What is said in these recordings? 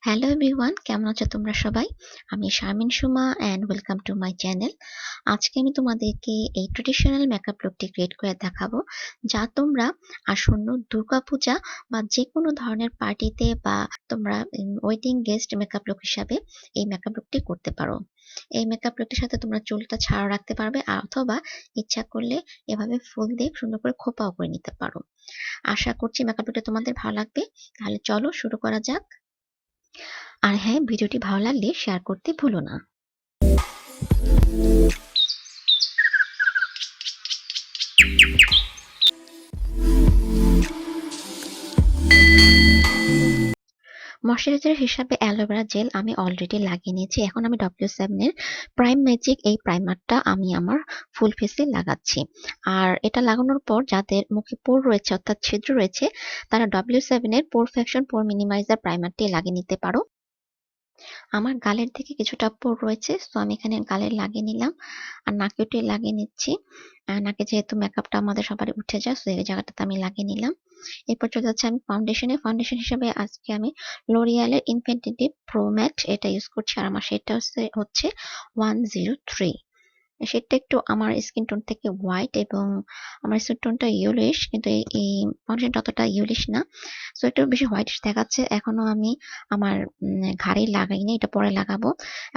Hello everyone, কেমন আছো তোমরা সবাই? আমি Sharmin Suma and welcome to my channel. আজকে আমি তোমাদেরকে এই ট্রেডিশনাল মেকআপ লুকটি ক্রিয়েট করে দেখাবো, যা তোমরা আসন্ন দুর্গাপূজা বা যে কোনো ধরনের পার্টিতে বা তোমরা ওয়েডিং গেস্ট মেকআপ লুক হিসাবে এই মেকআপ লুকটি করতে পারো। এই মেকআপ লুকটির সাথে তোমরা চুলটা ছাড়াও রাখতে পারবে, অথবা ইচ্ছা করলে এভাবে ফুল দিয়ে সুন্দর করে খোঁপাও করে নিতে পারো। আশা করছি মেকআপ লুকটা তোমাদের ভালো লাগবে। তাহলে চলো শুরু করা যাক। আর হ্যাঁ, ভিডিওটি ভালো লাগলে শেয়ার করতে ভুলো না। ময়শ্চারাইজার হিসাবে অ্যালোভেরা জেল আমি অলরেডি লাগিয়ে নিয়েছি। এখন আমি W7 এর প্রাইম ম্যাজিক এই প্রাইমারটা আমি আমার ফুল ফেসে লাগাচ্ছি। আর এটা লাগানোর পর যাদের মুখে পোর রয়েছে অর্থাৎ ছিদ্র রয়েছে, তারা W7 এর পোরফেকশন পোর মিনিমাইজার প্রাইমারটি লাগিয়ে নিতে পারো। আমার গালের দিকে কিছুটা পোর রয়েছে, সো আমি এখানে গালে লাগিয়ে নিলাম। আর নাকেও লাগিয়ে নিচ্ছি। নাকে যেহেতু মেকআপটা আমাদের সবারই উঠে যায়, সো এই জায়গাটাতে আমি লাগিয়ে নিলাম। এরপর চলে যাচ্ছে আমি ফাউন্ডেশন হিসেবে আজকে আমি লরিয়ালের ইনফিনিটিভ প্রো ম্যাট এটা ইউজ করছি। আর আমার শেডটা হচ্ছে 103। শেডটা একটু আমার স্কিন টোন থেকে হোয়াইট, এবং আমার স্কিন টোনটা ইয়েলোইশ, কিন্তু এই ফাউন্ডেশনটা অতটা ইয়েলোইশ না, সো একটু বেশি হোয়াইটিশ দেখাচ্ছে। এখনো আমি আমার ঘাড়ে লাগাইনি, এটা পরে লাগাবো।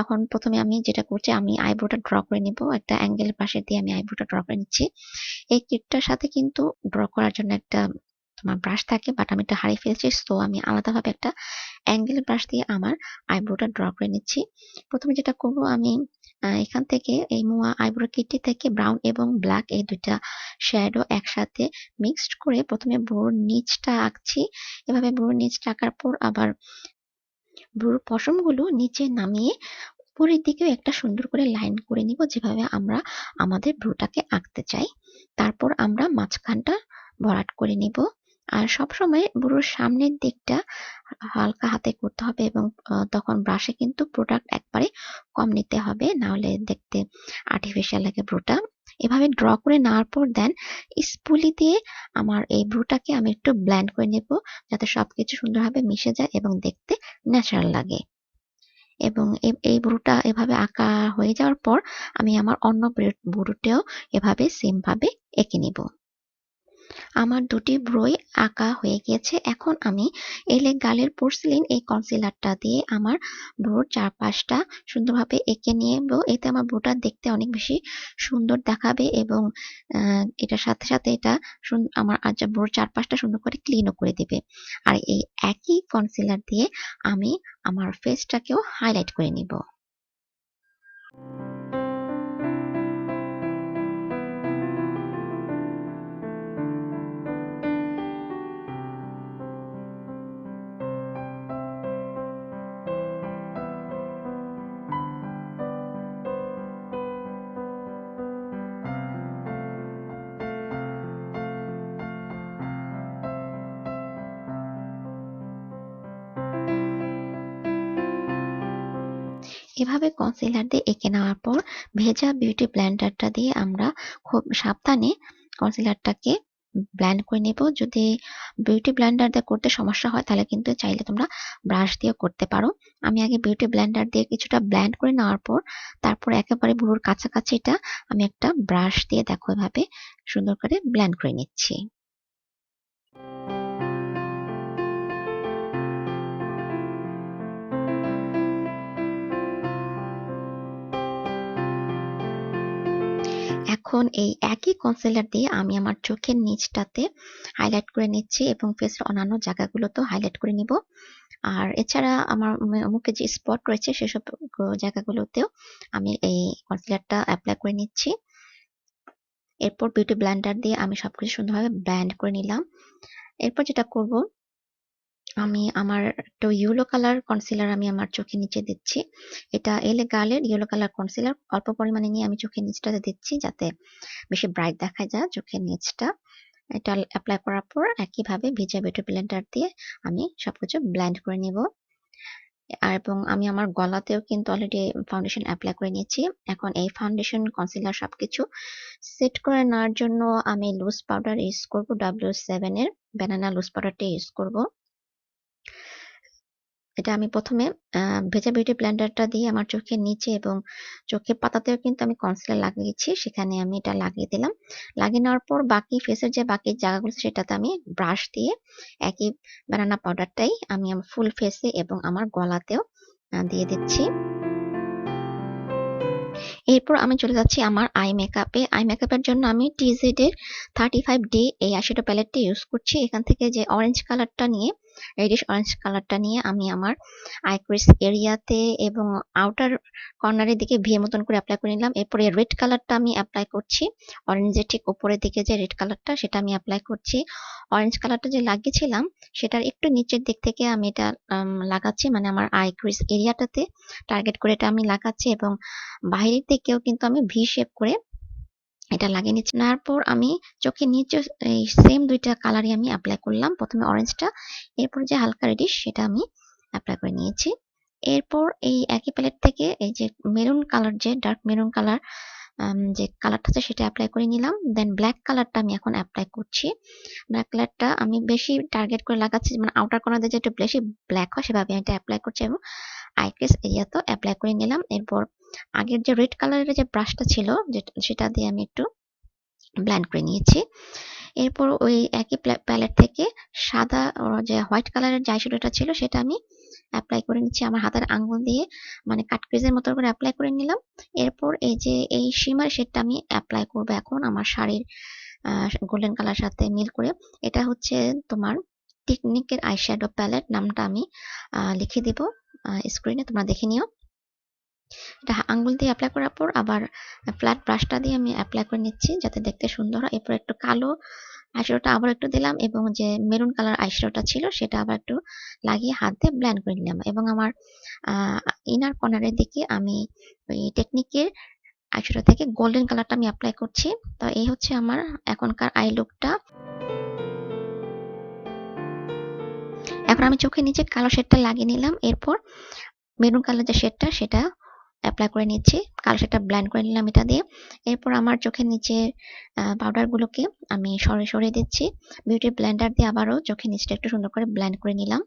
এখন প্রথমে আমি যেটা করছি, আমি আইব্রোটা ড্র করে নিব। একটা অ্যাঙ্গেলের পাশে দিয়ে আমি আইব্রোটা ড্র করে নিচ্ছি। এই কিটটার সাথে কিন্তু ড্র করার জন্য একটা তোমার ব্রাশ থাকে, বাট আমি এটা হারিয়ে ফেলছি, সো আমি আলাদাভাবে একটা অ্যাঙ্গেল ব্রাশ দিয়ে আমার আইব্রোটা ড্র করে নিচ্ছি। প্রথমে যেটা করব, আমি এখান থেকে এই মুয়া আইব্রো কিটটি থেকে ব্রাউন এবং ব্ল্যাক এই দুইটা শ্যাডো একসাথে মিক্সড করে প্রথমে ভ্রুর নিচটা আঁকছি। এভাবে ভ্রুর নিচটা আঁকার পর আবার ভ্রুর পশমগুলো নিচে নামিয়ে উপরের দিকেও একটা সুন্দর করে লাইন করে নিব, যেভাবে আমরা আমাদের ভ্রুটাকে আঁকতে চাই। তারপর আমরা মাঝখানটা ভরাট করে নিব। আর সবসময় ভ্রুর সামনের দিকটা হালকা হাতে করতে হবে, এবং তখন ব্রাশে কিন্তু প্রোডাক্ট একবারে কম নিতে হবে, না হলে দেখতে আর্টিফিশিয়াল লাগে ভ্রুটা। এভাবে ড্র করে নেওয়ার পর দেন স্পুলি দিয়ে আমার এই ভ্রুটাকে আমি একটু ব্লেন্ড করে নেব, যাতে সবকিছু সুন্দরভাবে মিশে যায় এবং দেখতে ন্যাচারাল লাগে। এবং এই ভ্রুটা এভাবে আঁকা হয়ে যাওয়ার পর আমি আমার অন্য ভ্রুটেও এভাবে সেম ভাবে এঁকে নিব। আমার দুটি ভ্রুই আঁকা হয়ে গিয়েছে। এখন আমি এলে গালের পোর্সেলিন এই কনসিলারটা দিয়ে আমার ভ্রুর চারপাশটা সুন্দরভাবে এঁকে নেব। এতে আমার ভ্রুটা দেখতে অনেক বেশি সুন্দর দেখাবে, এবং এটার সাথে সাথে এটা আমার ভ্রুর চারপাশটা সুন্দর করে ক্লিনও করে দিবে। আর এই একই কনসিলার দিয়ে আমি আমার ফেসটাকেও হাইলাইট করে নিব। এভাবে কনসিলার দিয়ে এঁকে নেওয়ার পর ভেজা বিউটি ব্লেন্ডারটা দিয়ে আমরা খুব সাবধানে কনসিলারটাকে ব্লেন্ড করে নেব। যদি বিউটি ব্লেন্ডার দিয়ে করতে সমস্যা হয়, তাহলে কিন্তু চাইলে তোমরা ব্রাশ দিয়েও করতে পারো। আমি আগে বিউটি ব্লেন্ডার দিয়ে কিছুটা ব্লেন্ড করে নেওয়ার পর তারপর একেবারে ভুরুর কাছাকাছিটা আমি একটা ব্রাশ দিয়ে দেখো এভাবে সুন্দর করে ব্লেন্ড করে নিচ্ছি। এখন এই একই কনসিলার দিয়ে আমি আমার চোখের নিচটাতে হাইলাইট করে নিচ্ছি, এবং ফেসের অন্যান্য জায়গাগুলোতেও হাইলাইট করে নিব। আর এছাড়া আমার মুখে যে স্পট রয়েছে সেসব জায়গাগুলোতেও আমি এই কনসিলারটা অ্যাপ্লাই করে নিচ্ছি। এরপর বিউটি ব্লেন্ডার দিয়ে আমি সবকিছু সুন্দরভাবে ব্লেন্ড করে নিলাম। এরপর যেটা করব, আমি আমার একটা ইয়েলো কালার কনসিলার আমি আমার চোখের নিচে দিচ্ছি। এটা এলে গার্লের ইয়েলো কালার কনসিলার অল্প পরিমাণে নিয়ে আমি চোখের নিচটাতে দিচ্ছি, যাতে বেশি ব্রাইট দেখা যায় চোখের নিচটা। এটা এপ্লাই করার পর একইভাবে ভেজা বিউটি ব্লেন্ডার দিয়ে আমি সবকিছু ব্লেন্ড করে নিব। এবং আমি আমার গলাতেও কিন্তু অলরেডি ফাউন্ডেশন এপ্লাই করে নিয়েছি। এখন এই ফাউন্ডেশন কনসিলার সবকিছু সেট করে নেওয়ার জন্য আমি লুজ পাউডার ইউজ করব, W7 এর ব্যানানা লুজ পাউডারটা ইউজ করব। এটা আমি প্রথমে ভেজা বিউটি ব্লেন্ডারটা দিয়ে আমার চোখের নিচে এবং চোখের পাতাতেও কিন্তু আমি কনসিলার লাগিয়েছি, সেখানে আমি এটা লাগিয়ে দিলাম। লাগিয়ে নেওয়ার পর বাকি ফেসের যে বাকি জায়গাগুলো সেটাতে আমি ব্রাশ দিয়ে একই বানানা পাউডারটাই আমি আমার ফুল ফেসে এবং আমার গলাতেও দিয়ে দিচ্ছি। এরপর আমি চলে যাচ্ছি আমার আই মেকআপে। আই মেকআপের জন্য আমি TZ এর 35D এই আইশ্যাডো প্যালেটটি ইউজ করছি। এখান থেকে যে অরেঞ্জ কালারটা নিয়ে, রেডিশ অরেঞ্জ কালারটা নিয়ে আমি আমার আই ক্রিজ এরিয়াতে এবং আউটার কর্নারের দিকে ভি এর মতন করে এপ্লাই করে নিলাম। এরপরে রেড কালারটা আমি এপ্লাই করছি। অরেঞ্জের ঠিক উপরের দিকে যে রেড কালারটা সেটা আমি এপ্লাই করছি। অরেঞ্জ কালারটা যে লাগিয়েছিলাম সেটার একটু নিচের দিক থেকে আমি এটা লাগাচ্ছি, মানে আমার আই ক্রিজ এরিয়াটাতে টার্গেট করে এটা আমি লাগাচ্ছি এবং বাইরের দিকেও কিন্তু আমি ভি শেপ করে এটা লাগিয়ে নিচ্ছি। নেওয়ার পর আমি চোখের নিচে এই সেম দুইটা কালারই আমি অ্যাপ্লাই করলাম। প্রথমে অরেঞ্জটা, এরপর যে হালকা রেডিশ সেটা আমি অ্যাপ্লাই করে নিয়েছি। এরপর এই একই প্যালেট থেকে এই যে মেরুন কালার, যে ডার্ক মেরুন কালার যে কালারটা আছে সেটা অ্যাপ্লাই করে নিলাম। দেন ব্ল্যাক কালারটা আমি এখন অ্যাপ্লাই করছি। ব্ল্যাক কালারটা আমি বেশি টার্গেট করে লাগাচ্ছি, মানে আউটার কর্নার দিয়ে একটু বেশি ব্ল্যাক হয় সেভাবে এটা অ্যাপ্লাই করছি এবং আই ক্রিজ এরিয়াতেও অ্যাপ্লাই করে নিলাম। এরপর আগের যে রেড কালারের যে ব্রাশটা ছিল সেটা দিয়ে আমি একটু ব্লেন্ড করে নিয়েছি। এরপর ওই একই প্যালেট থেকে সাদা যে হোয়াইট কালারের যে আইশ্যাডোটা ছিল সেটা আমি অ্যাপ্লাই করে নিচ্ছি আমার হাতের আঙ্গুল দিয়ে, মানে কাট ক্রিজের মতো করে অ্যাপ্লাই করে নিলাম। এরপর এই যে এই শিমার শেডটা আমি অ্যাপ্লাই করব এখন আমার শাড়ির গোল্ডেন কালার সাথে মিল করে। এটা হচ্ছে তোমার টেকনিকের আইশ্যাডো প্যালেট, নামটা আমি লিখে দিব স্ক্রিনে, তোমরা দেখে নিও। এটা আঙ্গুল দিয়ে অ্যাপ্লাই করার পর আবার ফ্ল্যাট ব্রাশটা দিয়ে আমি অ্যাপ্লাই করে নিচ্ছি যাতে দেখতে সুন্দর হয়। এরপর একটু কালো আইশ্যাডোটা আবার একটু দিলাম এবং যে মেরুন কালার আইশ্যাডোটা ছিল সেটা আবার একটু লাগিয়ে হাত দিয়ে ব্লেন্ড করে নিলাম এবং আমার ইনার কর্নারের দিকে আমি ওই টেকনিকের আইশ্যাডো থেকে গোল্ডেন কালারটা আমি অ্যাপ্লাই করছি। তো এই হচ্ছে আমার এখনকার আই লুকটা। এখন আমি চোখের নিচে কালো শেডটা লাগিয়ে নিলাম। এরপর মেরুন কালার যে শেডটা সেটা অ্যাপ্লাই করে নিচ্ছি, কালো শেডটা ব্লেন্ড করে নিলাম এটা দিয়ে। এরপর আমার চোখের নিচে পাউডারগুলোকে আমি সরিয়ে দিচ্ছি বিউটি ব্লেন্ডার দিয়ে, আবারও চোখের নিচটা একটু সুন্দর করে ব্লেন্ড করে নিলাম।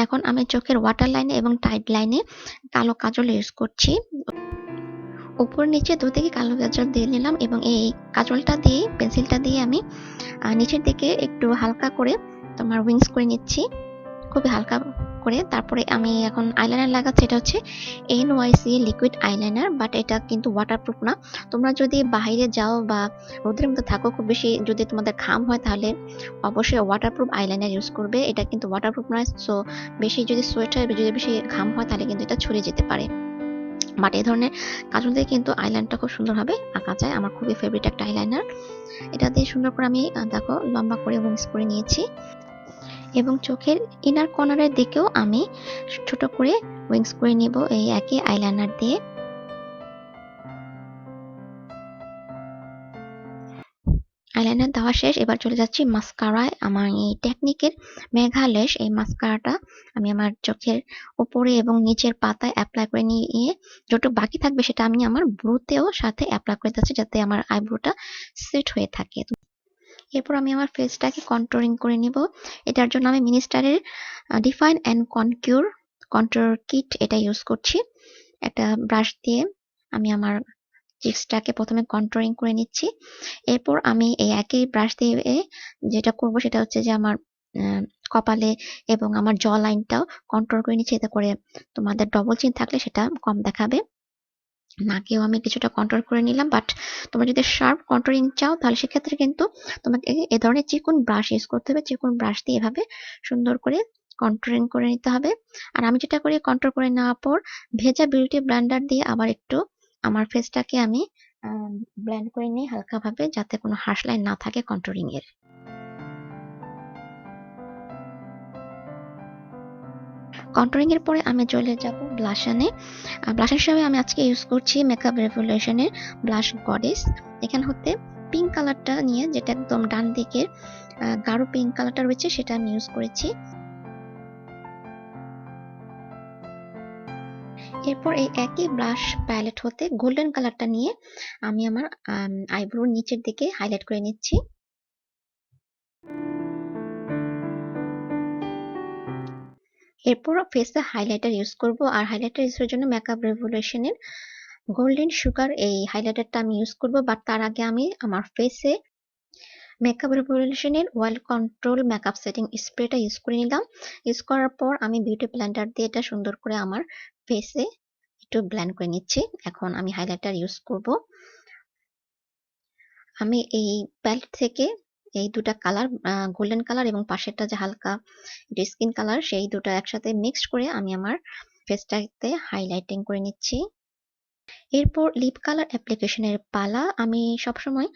এখন আমি চোখের ওয়াটার লাইনে এবং টাইট লাইনে কালো কাজল ইউজ করছি। উপর নিচে দুদিকে কালো কাজল দিয়ে নিলাম এবং এই কাজলটা দিয়ে, পেন্সিলটা দিয়ে আমি নিচের দিকে একটু হালকা করে তোমার উইংস করে নিচ্ছি, খুবই হালকা করে। তারপরে আমি এখন আইলাইনার লাগাচ্ছি। এটা হচ্ছে NYC লিকুইড আইলাইনার, বাট এটা কিন্তু ওয়াটারপ্রুফ না। তোমরা যদি বাইরে যাও বা রোদের মধ্যে থাকো, খুব বেশি যদি তোমাদের ঘাম হয় তাহলে অবশ্যই ওয়াটারপ্রুফ আইলাইনার ইউজ করবে। এটা কিন্তু ওয়াটারপ্রুফ নয়, সো বেশি যদি সোয়েট হয়, যদি বেশি ঘাম হয় তাহলে কিন্তু এটা ছড়িয়ে যেতে পারে। বাট এই ধরনের কাজল দিয়ে কিন্তু আইলাইনারটা খুব সুন্দরভাবে আঁকা যায়। আমার খুবই ফেভারিট একটা আইলাইনার। এটা দিয়ে সুন্দর করে আমি দেখো লম্বা করে উইংস করে নিয়েছি এবং চোখের ইনার কর্নারের দিকেও আমি ছোট করে উইংস করে নিব এই একই আইলাইনার দিয়ে। আইলাইনার দেওয়া শেষ, এবার চলে যাচ্ছি মাস্কারায়। আমার এই টেকনিকের মেঘা ল্যাশ এই মাস্কারাটা আমি আমার চোখের উপরে এবং নিচের পাতায় অ্যাপ্লাই করে নিয়ে যতটুকু বাকি থাকবে সেটা আমি আমার ব্রুতেও সাথে অ্যাপ্লাই করে যাচ্ছি যাতে আমার আইব্রোটা সেট হয়ে থাকে। এরপর আমি আমার ফেসটাকে কন্ট্রোলিং করে নিব। এটার জন্য আমি মিনিস্টারের define and conquer control kit এটা ইউজ করছি। একটা ব্রাশ দিয়ে আমি আমার চিক্সটাকে প্রথমে কন্ট্রোলিং করে নিচ্ছি। এরপর আমি এই একই ব্রাশ দিয়ে যেটা করব সেটা হচ্ছে যে আমার কপালে এবং আমার জ লাইনটাও কন্ট্রোল করে নিচ্ছি, এতে করে তোমাদের ডবল চিন থাকলে সেটা কম দেখাবে। নাকেও আমি কিছুটা কন্ট্রোল করে নিলাম, বাট তোমরা যদি শার্প কন্ট্রোলিং চাও তাহলে সেক্ষেত্রে কিন্তু তোমাকে এ ধরনের চিকন ব্রাশ ইউজ করতে হবে। চিকন ব্রাশ দিয়ে এভাবে সুন্দর করে কন্ট্রোলিং করে নিতে হবে। আর আমি যেটা করি, কন্ট্রোল করে নেওয়ার পর ভেজা বিউটি ব্লেন্ডার দিয়ে আবার একটু আমার ফেসটাকে আমি ব্লেন্ড করে নিই হালকাভাবে, যাতে কোনো হার্শ লাইন না থাকে কন্ট্রোলিং এর। কন্ট্রোলিং এর পরে আমি চলে যাব ব্লাশানে। ব্লাশ হিসেবে আমি আজকে ইউজ করছি মেকআপ রেভলিউশনের ব্লাশ গডেস। এখানে হতে পিঙ্ক কালারটা নিয়ে, যেটা একদম ডান দিকের গাঢ় পিঙ্ক কালারটা রয়েছে সেটা আমি ইউজ করেছি। এরপর এই একই ব্লাশ প্যালেট হতে গোল্ডেন কালারটা নিয়ে আমি আমার আইব্রোর নিচের দিকে হাইলাইট করে নিচ্ছি। এরপর ফেসে হাইলাইটার ইউজ করব, আর হাইলাইটার ইউজের জন্য মেকআপ রেভলিউশনের গোল্ডেন সুগার এই হাইলাইটারটা আমি ইউজ করব। বাট তার আগে আমি আমার ফেসে মেকআপ রেভলিউশনের ওয়েল কন্ট্রোল মেকআপ সেটিং স্প্রেটা ইউজ করে নিলাম। ইউজ করার পর আমি বিউটি ব্লেন্ডার দিয়ে এটা সুন্দর করে আমার ফেসে একটু ব্লেন্ড করে নিচ্ছি। এখন আমি হাইলাইটার ইউজ করব। আমি এই প্যালেট থেকে এই দুটা কালার, গোল্ডেন কালার এবং পাশেরটা যে হালকা স্কিন কালার, সেই দুটো একসাথে মিক্সড করে আমি আমার ফেসটাতে হাইলাইটিং করে নিচ্ছি। এরপর লিপ কালার অ্যাপ্লিকেশনের পালা। আমি সবসময়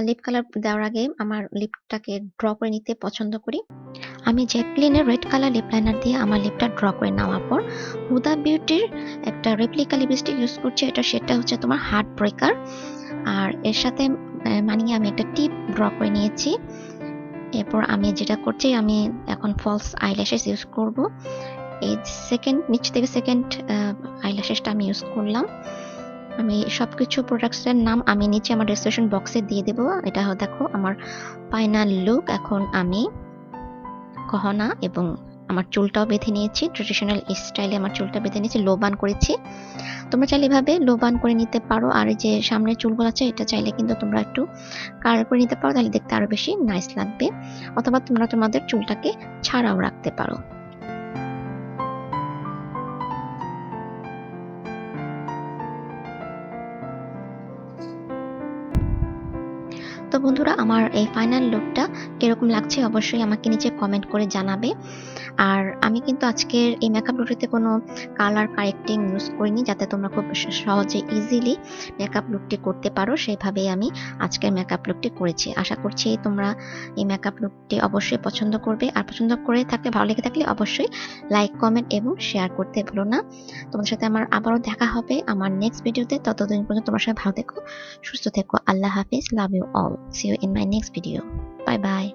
লিপ কালার দেওয়ার আগে আমার লিপটাকে ড্র করে নিতে পছন্দ করি। আমি জ্যাকলিনের রেড কালার লিপ লাইনার দিয়ে আমার লিপটা ড্র করে নেওয়ার পর হুদা বিউটির একটা রেপ্লিকা লিপস্টিক ইউজ করছি। সেটা হচ্ছে তোমার হার্ট ব্রেকার, আর এর সাথে মানিয়ে আমি একটা টিপ ড্র করে নিয়েছি। এরপর আমি যেটা করছি, আমি এখন ফলস আইল্যাশেস ইউজ করব। এই নিচ থেকে সেকেন্ড আইল্যাশেসটা আমি ইউজ করলাম। আমি সবকিছু প্রোডাক্টসের নাম আমি নিচে আমার ডেসক্রিপশন বক্সে দিয়ে দেবো। এটা দেখো আমার ফাইনাল লুক। এখন আমি গহনা এবং আমার চুলটাও বেঁধে নিয়েছি, ট্রেডিশনাল স্টাইলে আমার চুলটা বেঁধে নিয়েছি, লো বান করেছি। তোমরা চাইলে এভাবে লো বান করে নিতে পারো, আর এই যে সামনের চুলগুলো আছে এটা চাইলে কিন্তু তোমরা একটু কার্ল করে নিতে পারো, তাহলে দেখতে আরো বেশি নাইস লাগবে। অথবা তোমরা তোমাদের চুলটাকে ছাড়াও রাখতে পারো। তো বন্ধুরা, আমার এই ফাইনাল লুকটা কিরকম লাগছে অবশ্যই আমাকে নিচে কমেন্ট করে জানাবে। আর আমি কিন্তু আজকের এই মেকআপ লুকটিতে কোনো কালার কারেক্টিং ইউজ করিনি, যাতে তোমরা খুব সহজে ইজিলি মেকআপ লুকটি করতে পারো, সেইভাবেই আমি আজকের মেকআপ লুকটি করেছি। আশা করছি তোমরা এই মেকআপ লুকটি অবশ্যই পছন্দ করবে, আর পছন্দ করে থাকলে, ভালো লেগে থাকলে অবশ্যই লাইক, কমেন্ট এবং শেয়ার করতে ভুলো না। তোমাদের সাথে আমার আবারও দেখা হবে আমার নেক্সট ভিডিওতে। ততদিন পর্যন্ত তোমার সাথে ভালো থেকো, সুস্থ থেকো। আল্লাহ হাফিজ, love you all, see you in my next video. Bye by.